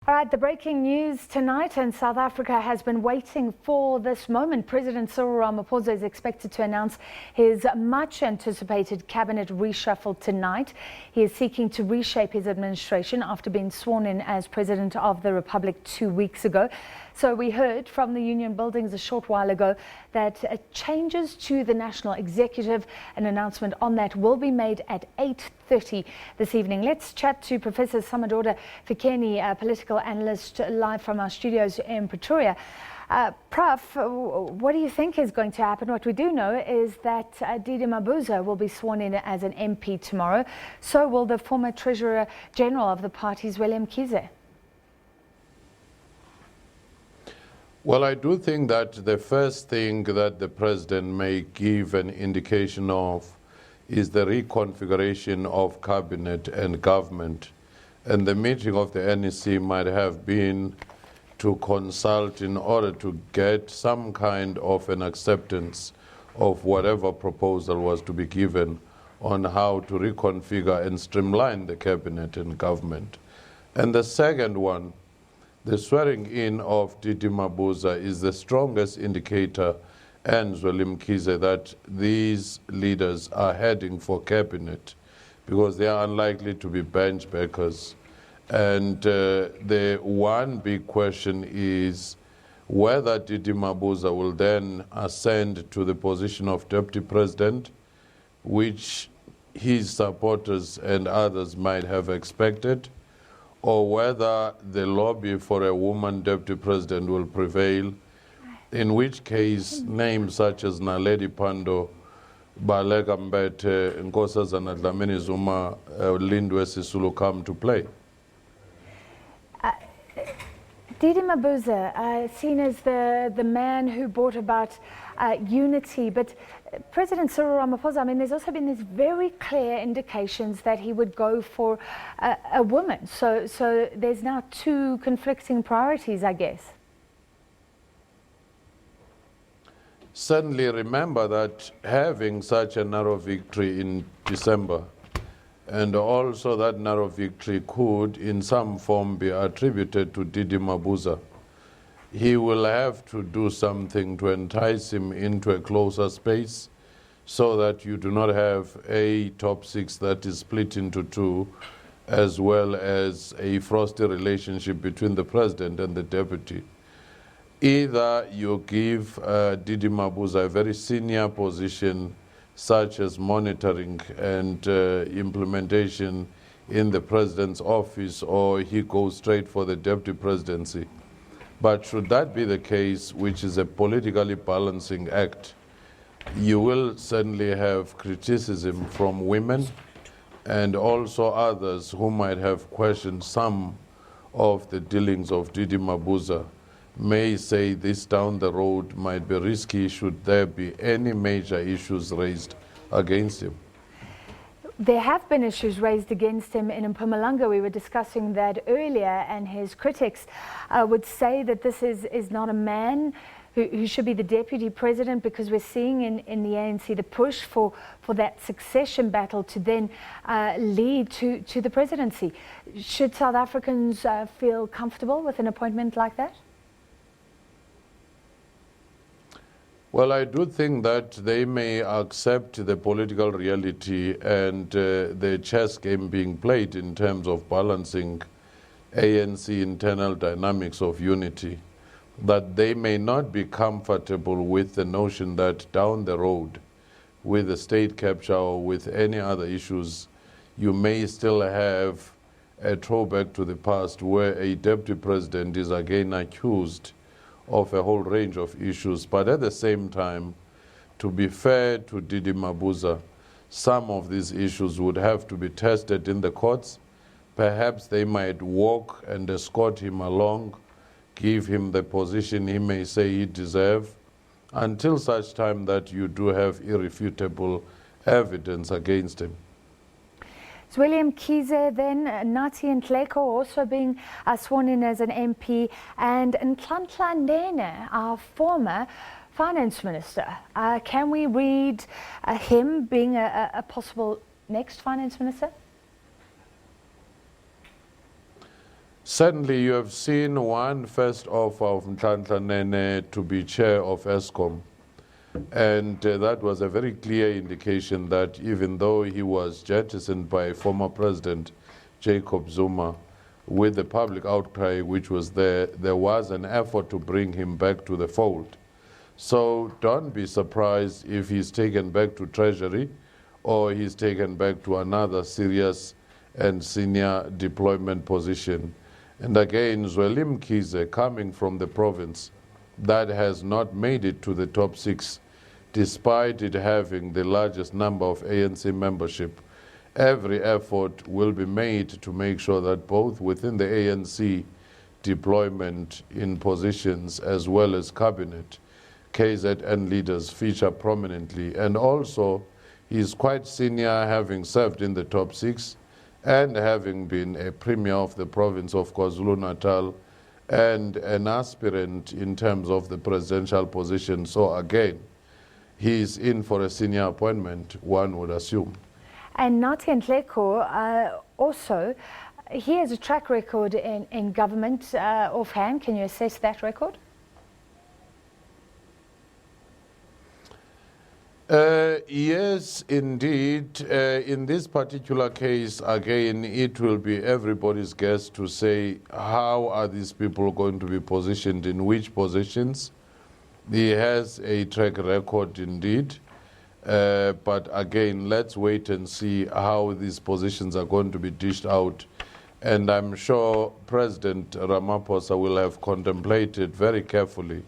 All right, the breaking news tonight, and South Africa has been waiting for this moment. President Cyril Ramaphosa is expected to announce his much anticipated cabinet reshuffle tonight. He is seeking to reshape his administration after being sworn in as president of the republic 2 weeks ago. So we heard from the Union Buildings a short while ago that changes to the national executive, an announcement on that will be made at 8:30 this evening. Let's chat to Professor Somadoda Fikeni, a political analyst, live from our studios in Pretoria. Prof, what do you think is going to happen? What we do know is that Didi Mabuza will be sworn in as an MP tomorrow. So will the former Treasurer General of the parties, William Kize. Well, I do think that the first thing that the president may give an indication of is the reconfiguration of cabinet and government. And the meeting of the NEC might have been to consult in order to get some kind of an acceptance of whatever proposal was to be given on how to reconfigure and streamline the cabinet and government. And the second one, the swearing in of Didi Mabuza, is the strongest indicator, and William Kize, that these leaders are heading for cabinet because they are unlikely to be bench backers. And the one big question is whether Didi Mabuza will then ascend to the position of deputy president, which his supporters and others might have expected, or whether the lobby for a woman deputy president will prevail, in which case names such as Naledi Pandor, Baleka Mbete, Nkosazana Dlamini Zuma, Lindwe Sisulu come to play. Didi Mabuza, seen as the man who brought about unity, but President Cyril Ramaphosa, I mean, there's also been these very clear indications that he would go for a woman. So there's now two conflicting priorities, I guess. Certainly remember that having such a narrow victory in December, and also that narrow victory could in some form be attributed to Didi Mabuza, he will have to do something to entice him into a closer space so that you do not have a top six that is split into two, as well as a frosty relationship between the president and the deputy. Either you give Didi Mabuza a very senior position, such as monitoring and implementation in the president's office, or he goes straight for the deputy presidency. But should that be the case, which is a politically balancing act, you will certainly have criticism from women and also others who might have questioned some of the dealings of Didi Mabuza, may say this down the road might be risky should there be any major issues raised against him. There have been issues raised against him in Mpumalanga. We were discussing that earlier, and his critics would say that this is not a man who should be the deputy president, because we're seeing in the ANC the push for that succession battle to then lead to the presidency. Should South Africans feel comfortable with an appointment like that? Well, I do think that they may accept the political reality and the chess game being played in terms of balancing ANC internal dynamics of unity, that they may not be comfortable with the notion that down the road, with the state capture or with any other issues, you may still have a throwback to the past where a deputy president is again accused of a whole range of issues. But at the same time, to be fair to Didi Mabuza, some of these issues would have to be tested in the courts. Perhaps they might walk and escort him along, give him the position he may say he deserves, until such time that you do have irrefutable evidence against him. It's William Kize, then Nathi Nhleko also being sworn in as an MP, and Nhlanhla Nene, our former finance minister. Can we read him being a possible next finance minister? Certainly, you have seen one first offer of Nhlanhla Nene to be chair of ESCOM. And that was a very clear indication that even though he was jettisoned by former President Jacob Zuma, with the public outcry which was there was an effort to bring him back to the fold. So don't be surprised if he's taken back to Treasury or he's taken back to another serious and senior deployment position. And again, Zweli Mkhize, coming from the province that has not made it to the top 6, despite it having the largest number of ANC membership, every effort will be made to make sure that both within the ANC deployment in positions as well as cabinet, KZN leaders feature prominently. And also, he's quite senior, having served in the top 6 and having been a premier of the province of KwaZulu-Natal and an aspirant in terms of the presidential position. So again, he's in for a senior appointment, one would assume. And Nathi Nhleko, also, he has a track record in government offhand. Can you assess that record? Yes, indeed. In this particular case, again, it will be everybody's guess to say how are these people going to be positioned in which positions. He has a track record indeed. But again, let's wait and see how these positions are going to be dished out. And I'm sure President Ramaphosa will have contemplated very carefully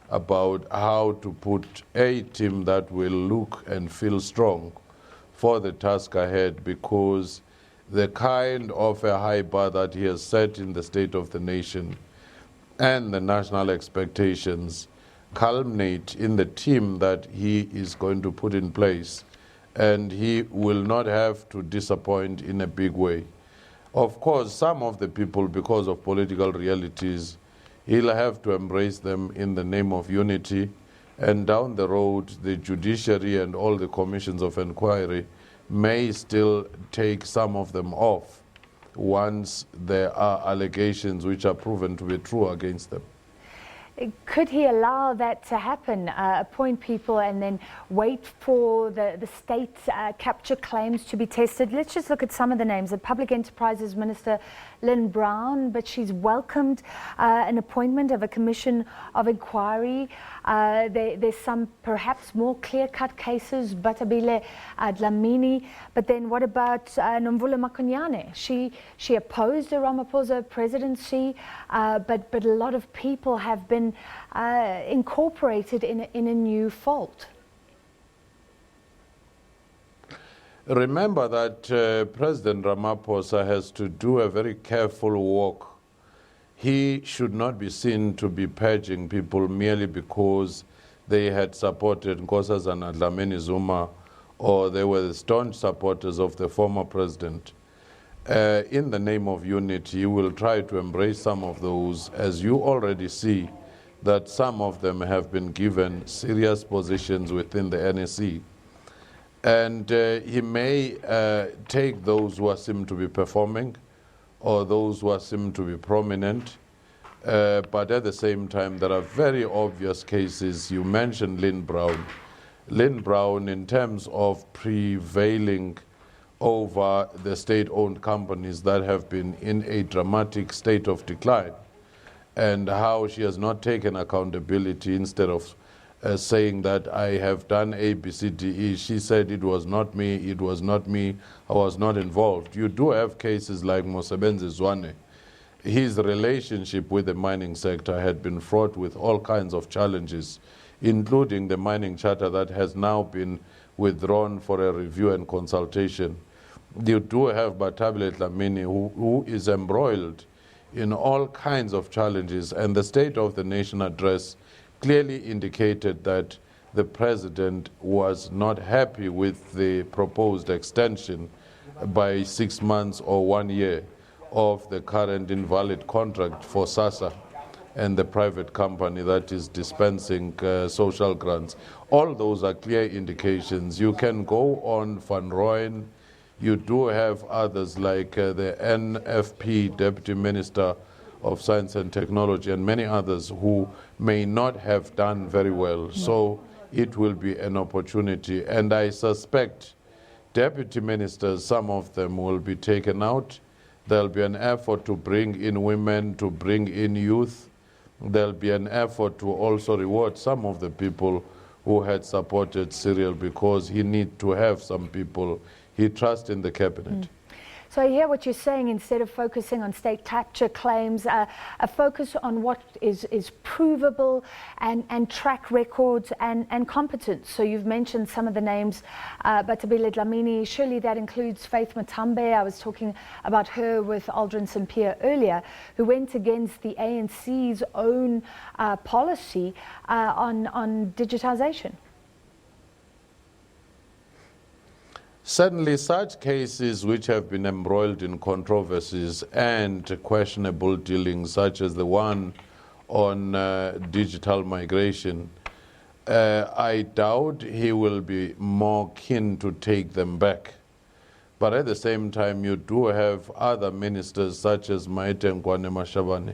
about how to put a team that will look and feel strong for the task ahead, because the kind of a high bar that he has set in the state of the nation and the national expectations culminate in the team that he is going to put in place, and he will not have to disappoint in a big way. Of course, some of the people, because of political realities, he'll have to embrace them in the name of unity, and down the road, the judiciary and all the commissions of inquiry may still take some of them off once there are allegations which are proven to be true against them. Could he allow that to happen, appoint people and then wait for the state capture claims to be tested? Let's just look at some of the names. The Public Enterprises Minister, Lynn Brown, but she's welcomed an appointment of a commission of inquiry. There's some perhaps more clear-cut cases, Batabile Dlamini, but then what about Nomvula Makonyane? She opposed the Ramaphosa presidency, but a lot of people have been incorporated in a new fold. Remember that President Ramaphosa has to do a very careful walk. He should not be seen to be purging people merely because they had supported Nkosazana Dlamini Zuma or they were the staunch supporters of the former president. In the name of unity, he will try to embrace some of those, as you already see that some of them have been given serious positions within the NSC. And he may take those who seem to be performing or those who seem to be prominent. But at the same time, there are very obvious cases. You mentioned Lynn Brown. Lynn Brown, in terms of prevailing over the state-owned companies that have been in a dramatic state of decline, and how she has not taken accountability. Instead of saying that I have done A, B, C, D, E, she said it was not me, I was not involved. You do have cases like Mosebenzi Zwane. His relationship with the mining sector had been fraught with all kinds of challenges, including the mining charter that has now been withdrawn for a review and consultation. You do have Batabile Dlamini, who is embroiled in all kinds of challenges, and the State of the Nation address clearly indicated that the president was not happy with the proposed extension by 6 months or 1 year of the current invalid contract for SASA and the private company that is dispensing social grants. All those are clear indications. You can go on Van Rooyen. You do have others like the NFP Deputy Minister of Science and Technology, and many others who may not have done very well. So it will be an opportunity. And I suspect deputy ministers, some of them will be taken out. There'll be an effort to bring in women, to bring in youth. There'll be an effort to also reward some of the people who had supported Cyril, because he needs to have some people he trusts in the cabinet. So I hear what you're saying. Instead of focusing on state capture claims, a focus on what is provable and track records and competence. So you've mentioned some of the names, Batabile Dlamini, surely that includes Faith Matambe. I was talking about her with Aldrin St. Pierre earlier, who went against the ANC's own policy on digitization. Certainly, such cases which have been embroiled in controversies and questionable dealings, such as the one on digital migration, I doubt he will be more keen to take them back. But at the same time, you do have other ministers, such as Maite Nkwane Mashabane,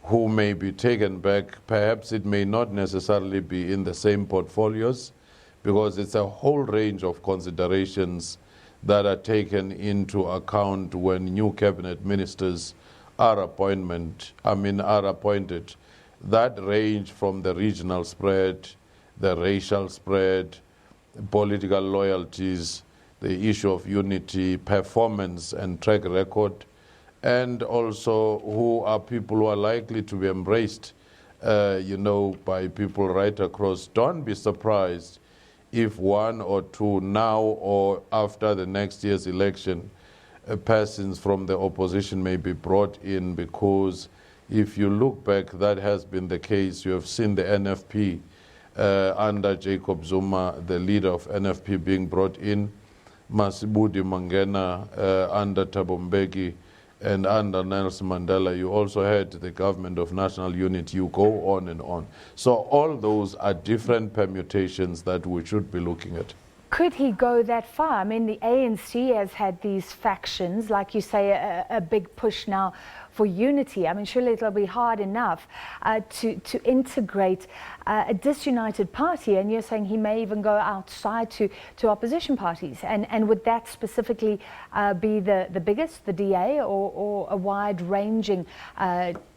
who may be taken back. Perhaps it may not necessarily be in the same portfolios, because it's a whole range of considerations that are taken into account when new cabinet ministers are appointed. That range from the regional spread, the racial spread, political loyalties, the issue of unity, performance and track record, and also who are people who are likely to be embraced, by people right across. Don't be surprised if one or two now or after the next year's election, persons from the opposition may be brought in, because if you look back, that has been the case. You have seen the NFP under Jacob Zuma, the leader of NFP, being brought in, Masibudi Mangena under Thabo Mbeki, and under Nelson Mandela. You also had the government of national unity. You go on and on. So all those are different permutations that we should be looking at. Could he go that far? I mean, the ANC has had these factions, like you say, a big push now for unity. I mean, surely it'll be hard enough to integrate a disunited party, and you're saying he may even go outside to opposition parties. And would that specifically be the biggest, the DA, or a wide-ranging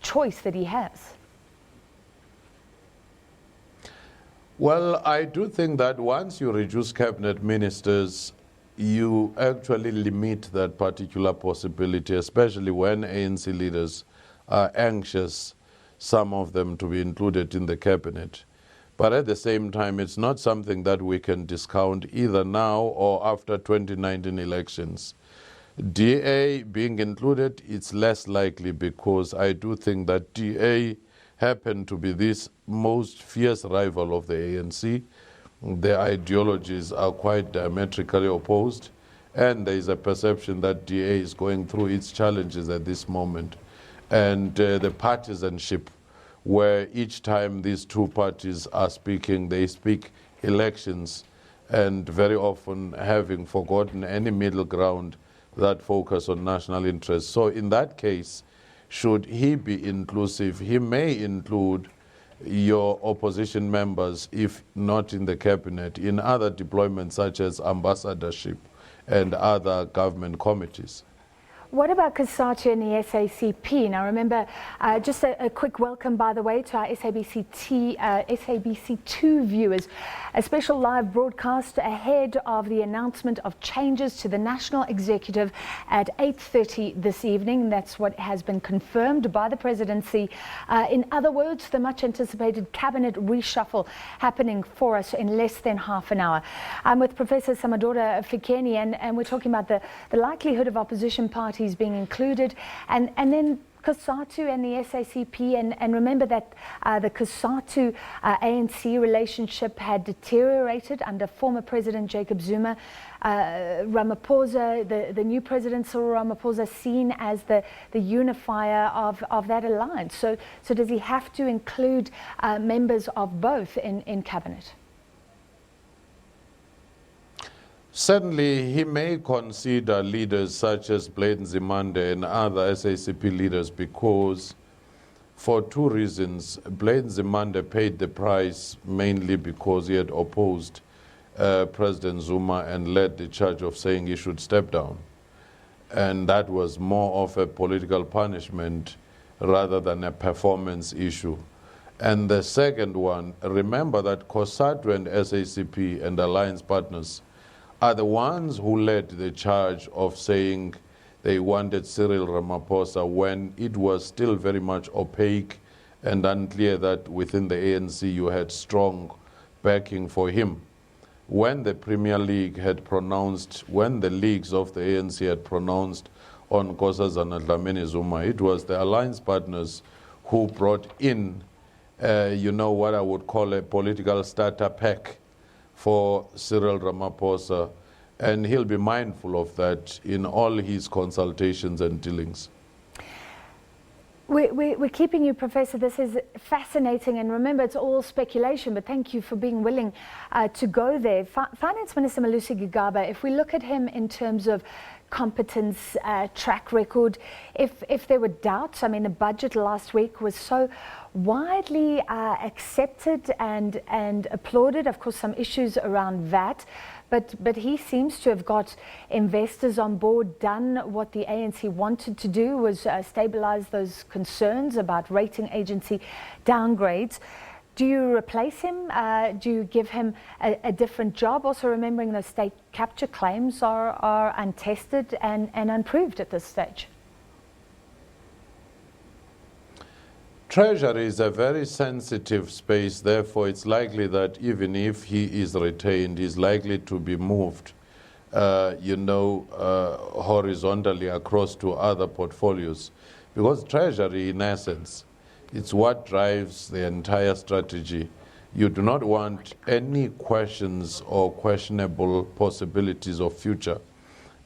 choice that he has? Well, I do think that once you reduce cabinet ministers, you actually limit that particular possibility, especially when ANC leaders are anxious, some of them, to be included in the cabinet. But at the same time, it's not something that we can discount either now or after 2019 elections. DA being included, it's less likely, because I do think that DA happened to be this most fierce rival of the ANC. Their ideologies are quite diametrically opposed, and there is a perception that DA is going through its challenges at this moment. And the partisanship, where each time these two parties are speaking, they speak elections, and very often having forgotten any middle ground that focus on national interests. So in that case, should he be inclusive, he may include your opposition members, if not in the cabinet, in other deployments such as ambassadorship and other government committees. What about COSATU and the SACP? Now remember, just a quick welcome, by the way, to our SABC2 viewers. A special live broadcast ahead of the announcement of changes to the National Executive at 8:30 this evening. That's what has been confirmed by the presidency. In other words, the much anticipated cabinet reshuffle happening for us in less than half an hour. I'm with Professor Somadoda Fikeni, and we're talking about the likelihood of opposition parties being included, and then COSATU and the SACP, and remember that the COSATU ANC relationship had deteriorated under former President Jacob Zuma. Ramaphosa, the new President Cyril Ramaphosa, seen as the unifier of that alliance. So does he have to include members of both in cabinet? Certainly, he may consider leaders such as Blade Nzimande and other SACP leaders, because for two reasons. Blaine Nzimande paid the price mainly because he had opposed President Zuma and led the charge of saying he should step down. And that was more of a political punishment rather than a performance issue. And the second one, remember that COSATU and SACP and alliance partners are the ones who led the charge of saying they wanted Cyril Ramaphosa when it was still very much opaque and unclear that within the ANC you had strong backing for him. When the Premier League had pronounced, when the leagues of the ANC had pronounced on Nkosazana Dlamini Zuma, it was the alliance partners who brought in, what I would call a political starter pack for Cyril Ramaphosa, and he'll be mindful of that in all his consultations and dealings. We're keeping you, Professor. This is fascinating, and remember, it's all speculation, but thank you for being willing to go there. Finance Minister Malusi Gigaba, if we look at him in terms of competence, track record, if there were doubts, I mean, the budget last week was so widely accepted and applauded. Of course, some issues around VAT. But he seems to have got investors on board, done what the ANC wanted to do, was stabilize those concerns about rating agency downgrades. Do you replace him? Do you give him a different job? Also remembering those state capture claims are untested and unproved at this stage. Treasury is a very sensitive space, therefore it's likely that even if he is retained, he's likely to be moved, horizontally across to other portfolios. Because Treasury, in essence, it's what drives the entire strategy. You do not want any questions or questionable possibilities of future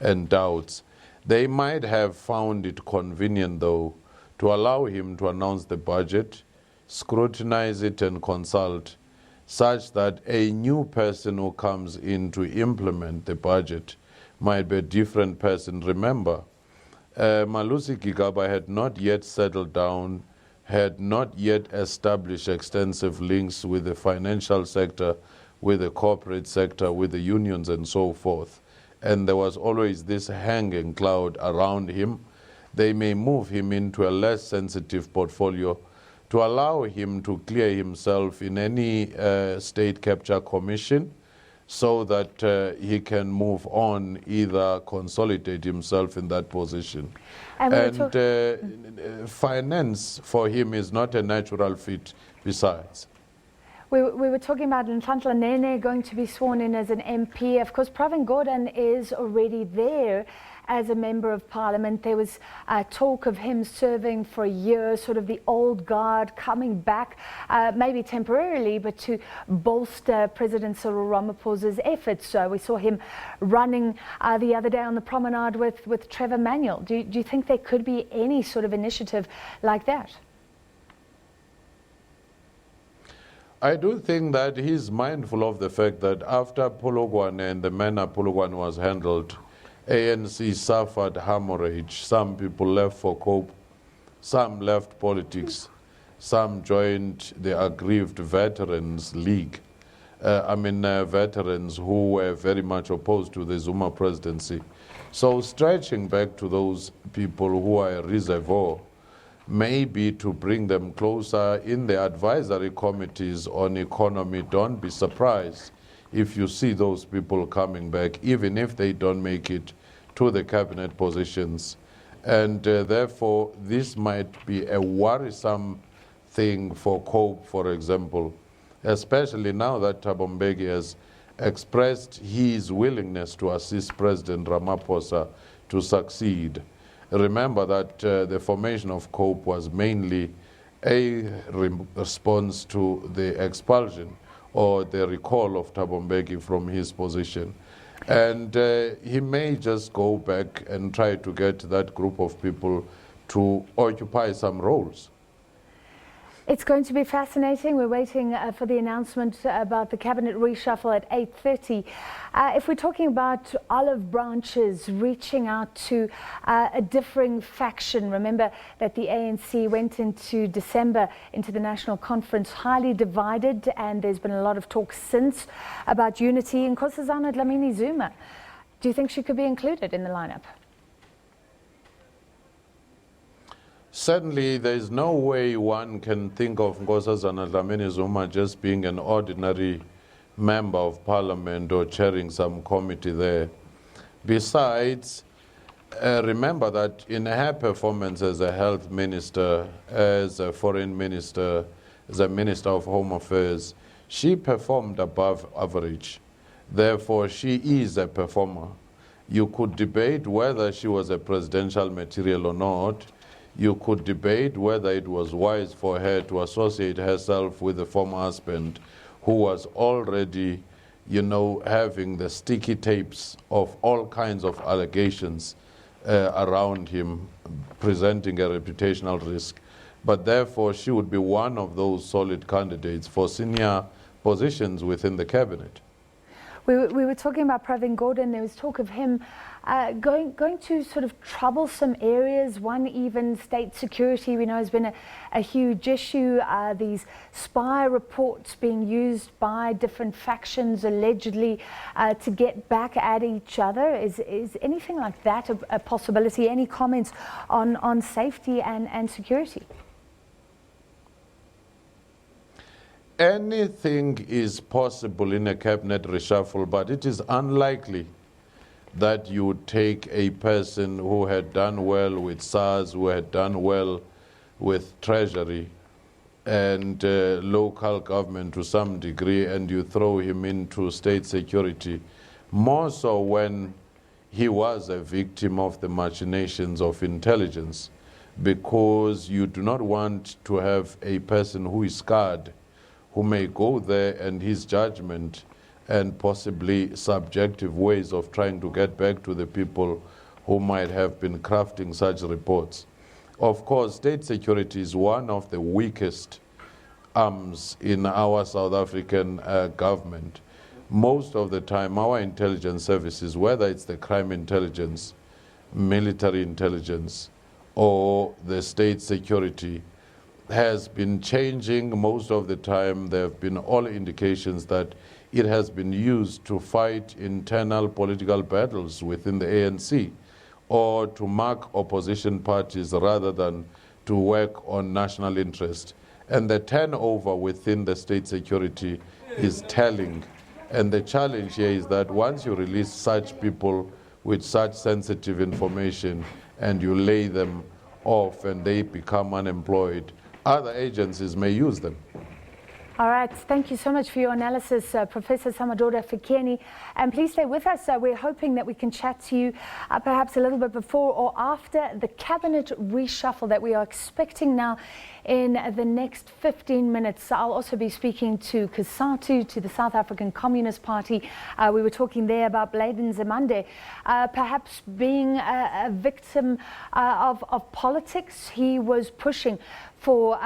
and doubts. They might have found it convenient, though, to allow him to announce the budget, scrutinize it and consult, such that a new person who comes in to implement the budget might be a different person. Remember, Malusi Gigaba had not yet settled down, had not yet established extensive links with the financial sector, with the corporate sector, with the unions and so forth. And there was always this hanging cloud around him. They may move him into a less sensitive portfolio to allow him to clear himself in any state capture commission so that he can move on, either consolidate himself in that position. And finance for him is not a natural fit besides. We were talking about Nhlanhla Nene going to be sworn in as an MP. Of course, Pravin Gordhan is already there as a member of parliament. There was talk of him serving for a year, sort of the old guard coming back, maybe temporarily, but to bolster President Cyril Ramaphosa's efforts. So we saw him running the other day on the promenade with Trevor Manuel. Do you think there could be any sort of initiative like that? I do think that he's mindful of the fact that after Pologwane and the manner Pologwane was handled, ANC suffered hemorrhage. Some people left for COPE, some left politics, some joined the aggrieved Veterans League. Veterans who were very much opposed to the Zuma presidency. So stretching back to those people who are a reservoir, maybe to bring them closer in the advisory committees on economy. Don't be surprised if you see those people coming back, even if they don't make it to the cabinet positions. And therefore, this might be a worrisome thing for COPE, for example, especially now that Thabo Mbeki has expressed his willingness to assist President Ramaphosa to succeed. Remember that the formation of COPE was mainly a response to the expulsion or the recall of Thabo Mbeki from his position. And he may just go back and try to get that group of people to occupy some roles. It's going to be fascinating. We're waiting for the announcement about the cabinet reshuffle at 8:30. If we're talking about olive branches reaching out to a differing faction, remember that the ANC went into December into the national conference highly divided, and there's been a lot of talk since about unity. Nkosazana Dlamini Zuma, do you think she could be included in the lineup? Certainly, there is no way one can think of Nkosazana Dlamini Zuma just being an ordinary member of parliament or chairing some committee there. Besides, remember that in her performance as a health minister, as a foreign minister, as a minister of home affairs, she performed above average. Therefore, she is a performer. You could debate whether she was a presidential material or not. You could debate whether it was wise for her to associate herself with the former husband who was already, having the sticky tapes of all kinds of allegations around him, presenting a reputational risk. But therefore, she would be one of those solid candidates for senior positions within the cabinet. We were talking about Pravin Gordhan. There was talk of him going to sort of troublesome areas. One, even state security, we know, has been a huge issue. These spy reports being used by different factions allegedly to get back at each other. Is anything like that a possibility? Any comments on safety and security? Anything is possible in a cabinet reshuffle, but it is unlikely that you would take a person who had done well with SARS, who had done well with Treasury and local government to some degree, and you throw him into state security, more so when he was a victim of the machinations of intelligence, because you do not want to have a person who is scarred, who may go there and his judgment and possibly subjective ways of trying to get back to the people who might have been crafting such reports. Of course, state security is one of the weakest arms in our South African government. Most of the time, our intelligence services, whether it's the crime intelligence, military intelligence, or the state security, has been changing most of the time. There have been all indications that it has been used to fight internal political battles within the ANC or to mark opposition parties rather than to work on national interest. And the turnover within the state security is telling. And the challenge here is that once you release such people with such sensitive information and you lay them off and they become unemployed, other agencies may use them. All right, thank you so much for your analysis, Professor Somadoda Fikeni. And please stay with us. We're hoping that we can chat to you perhaps a little bit before or after the cabinet reshuffle that we are expecting now in the next 15 minutes. I'll also be speaking to COSATU, to the South African Communist Party. We were talking there about Bladen Zemande, perhaps being a victim of politics. He was pushing for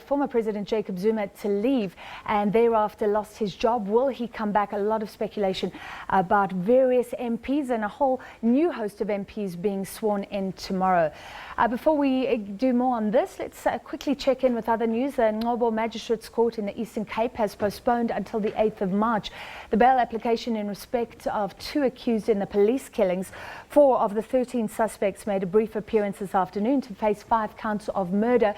former President Jacob Zuma to leave and thereafter lost his job. Will he come back? A lot of speculation about various MPs and a whole new host of MPs being sworn in tomorrow. Before we do more on this, let's quickly check in with other news. The Ngobo Magistrates Court in the Eastern Cape has postponed until the 8th of March the bail application in respect of 2 accused in the police killings. 4 of the 13 suspects made a brief appearance this afternoon to face 5 counts of murder.